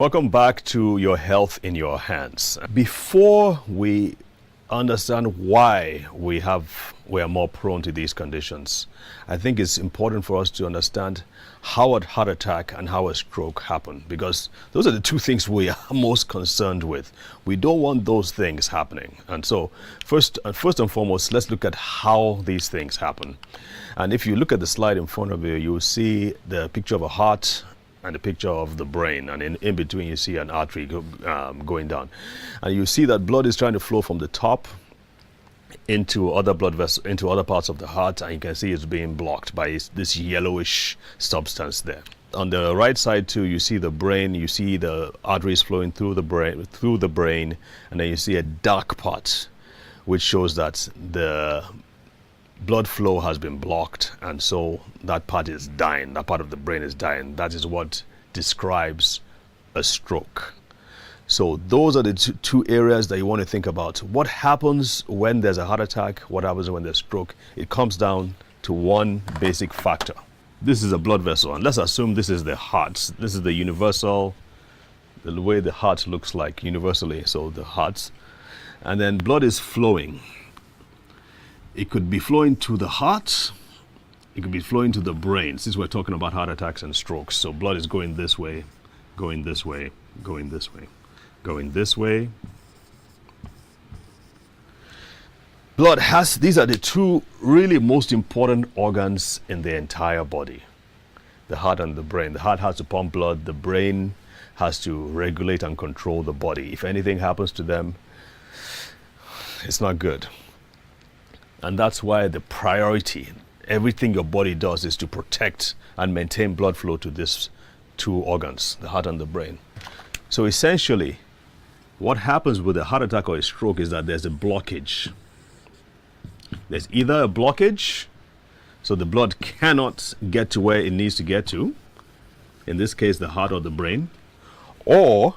Welcome back to Your Health in Your Hands. Before we understand why we are more prone to these conditions, I think it's important for us to understand how a heart attack and how a stroke happen, because those are the two things we are most concerned with. We don't want those things happening. And so first and foremost, let's look at how these things happen. And if you look at the slide in front of you, you'll see the picture of a heart and a picture of the brain, and in between you see an artery going down, and you see that blood is trying to flow from the top into other blood vessels, into other parts of the heart, and you can see it's being blocked by this yellowish substance there. On the right side too, you see the brain, you see the arteries flowing through the brain, and then you see a dark part which shows that the blood flow has been blocked, and so that part is dying, that part of the brain is dying. That is what describes a stroke. So those are the two areas that you want to think about. What happens when there's a heart attack? What happens when there's a stroke? It comes down to one basic factor. This is a blood vessel, and let's assume this is the heart. This is the universal, the way the heart looks like universally, so the heart. And then blood is flowing. It could be flowing to the heart, it could be flowing to the brain, since we're talking about heart attacks and strokes. So blood is going this way, going this way, going this way, going this way. Blood has, these are the two really most important organs in the entire body, the heart and the brain. The heart has to pump blood, the brain has to regulate and control the body. If anything happens to them, it's not good. And that's why the priority, everything your body does, is to protect and maintain blood flow to these two organs, the heart and the brain. So essentially, what happens with a heart attack or a stroke is that there's a blockage. There's either a blockage, so the blood cannot get to where it needs to get to, in this case the heart or the brain, or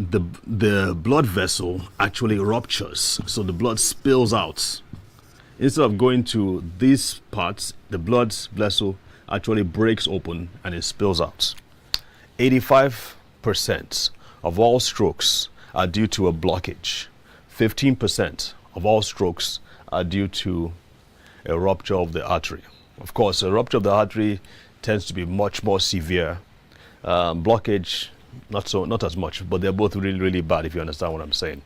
the blood vessel actually ruptures, so the blood spills out. Instead of going to these parts, the blood vessel actually breaks open and it spills out. 85% of all strokes are due to a blockage. 15% of all strokes are due to a rupture of the artery. Of course, a rupture of the artery tends to be much more severe. Blockage, not as much, but they're both really, really bad, if you understand what I'm saying.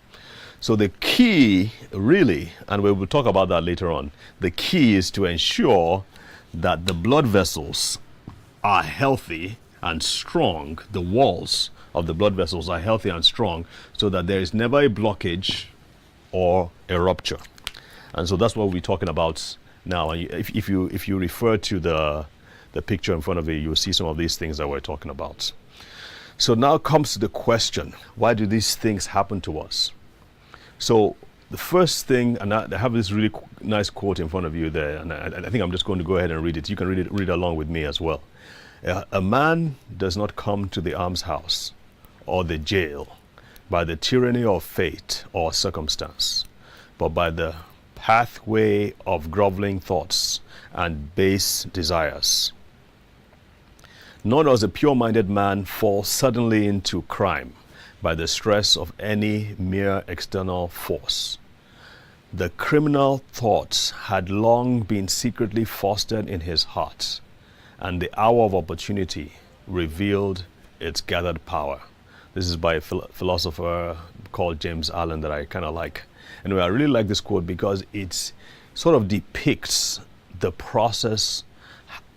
So the key, really, and we will talk about that later on, the key is to ensure that the blood vessels are healthy and strong. The walls of the blood vessels are healthy and strong, so that there is never a blockage or a rupture. And so that's what we're talking about now. And if you refer to the picture in front of you, you'll see some of these things that we're talking about. So now comes the question, why do these things happen to us? So the first thing, and I have this really nice quote in front of you there, and I think I'm just going to go ahead and read it. You can read along with me as well. A man does not come to the almshouse or the jail by the tyranny of fate or circumstance, but by the pathway of groveling thoughts and base desires. Nor does a pure-minded man fall suddenly into crime by the stress of any mere external force. The criminal thoughts had long been secretly fostered in his heart, and the hour of opportunity revealed its gathered power. This is by a philosopher called James Allen that I kind of like. Anyway, I really like this quote because it sort of depicts the process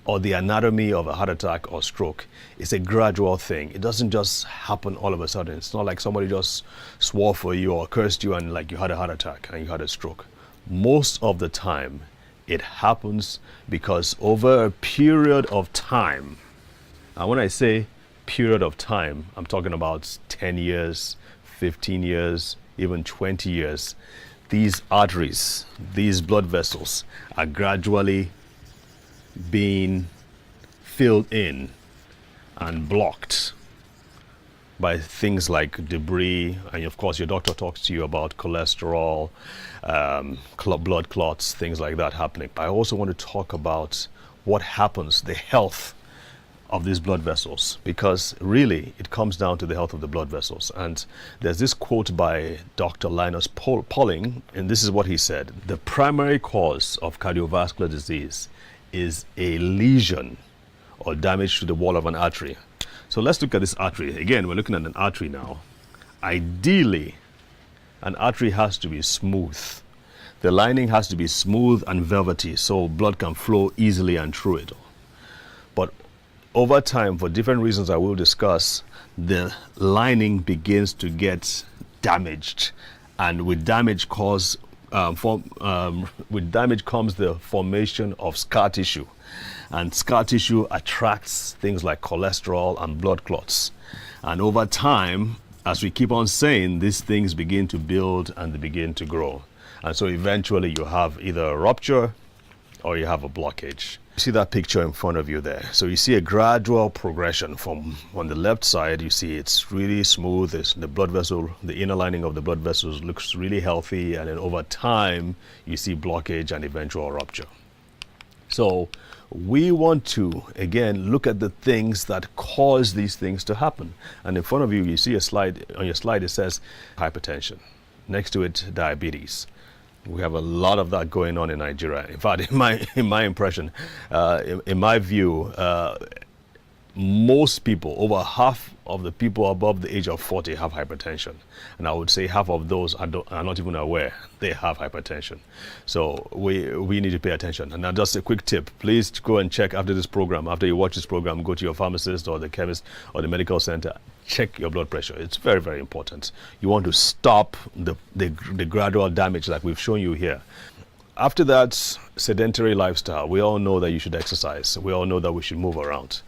or the anatomy of a heart attack or stroke. It's a gradual thing. It doesn't just happen all of a sudden. It's not like somebody just swore for you or cursed you and like you had a heart attack and you had a stroke. Most of the time, it happens because over a period of time, and when I say period of time, I'm talking about 10 years, 15 years, even 20 years. These arteries, these blood vessels are gradually being filled in and blocked by things like debris, and of course your doctor talks to you about cholesterol, blood clots, things like that happening. I also want to talk about what happens, the health of these blood vessels, because really it comes down to the health of the blood vessels. And there's this quote by Dr. Linus Pauling, and this is what he said: the primary cause of cardiovascular disease is a lesion or damage to the wall of an artery. So let's look at this artery. Again, we're looking at an artery now. Ideally, an artery has to be smooth. The lining has to be smooth and velvety so blood can flow easily and through it. But over time, for different reasons I will discuss, the lining begins to get damaged, and with damage comes the formation of scar tissue, and scar tissue attracts things like cholesterol and blood clots. And over time, as we keep on saying, these things begin to build and they begin to grow, and so eventually you have either a rupture or you have a blockage. You see that picture in front of you there. So you see a gradual progression. From on the left side, you see it's really smooth. It's the blood vessel, the inner lining of the blood vessels looks really healthy, and then over time you see blockage and eventual rupture. So we want to, again, look at the things that cause these things to happen. And in front of you, you see a slide. On your slide, it says hypertension. Next to it, diabetes. We have a lot of that going on in Nigeria. In fact, in my impression, in my view, most people, over half of the people above the age of 40 have hypertension. And I would say half of those are not even aware they have hypertension. So we need to pay attention. And now just a quick tip, please go and check after this program. After you watch this program, go to your pharmacist or the chemist or the medical center, check your blood pressure. It's very, very important. You want to stop the gradual damage like we've shown you here. After that, sedentary lifestyle. We all know that you should exercise. We all know that we should move around.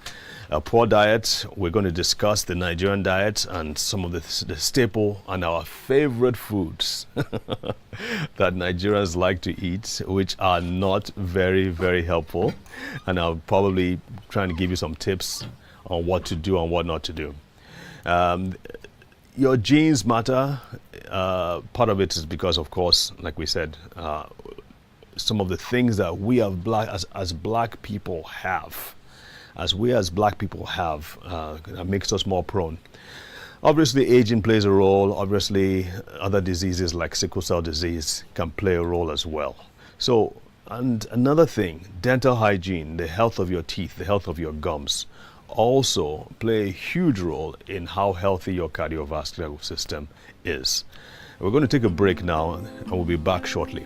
A poor diet, we're going to discuss the Nigerian diet and some of the staple and our favorite foods that Nigerians like to eat, which are not very, very helpful. And I'll probably try and give you some tips on what to do and what not to do. Your genes matter. Part of it is because, of course, like we said, some of the things that we have as black people have, that makes us more prone. Obviously, aging plays a role. Obviously, other diseases like sickle cell disease can play a role as well. So, and another thing, dental hygiene, the health of your teeth, the health of your gums, also play a huge role in how healthy your cardiovascular system is. We're going to take a break now, and we'll be back shortly.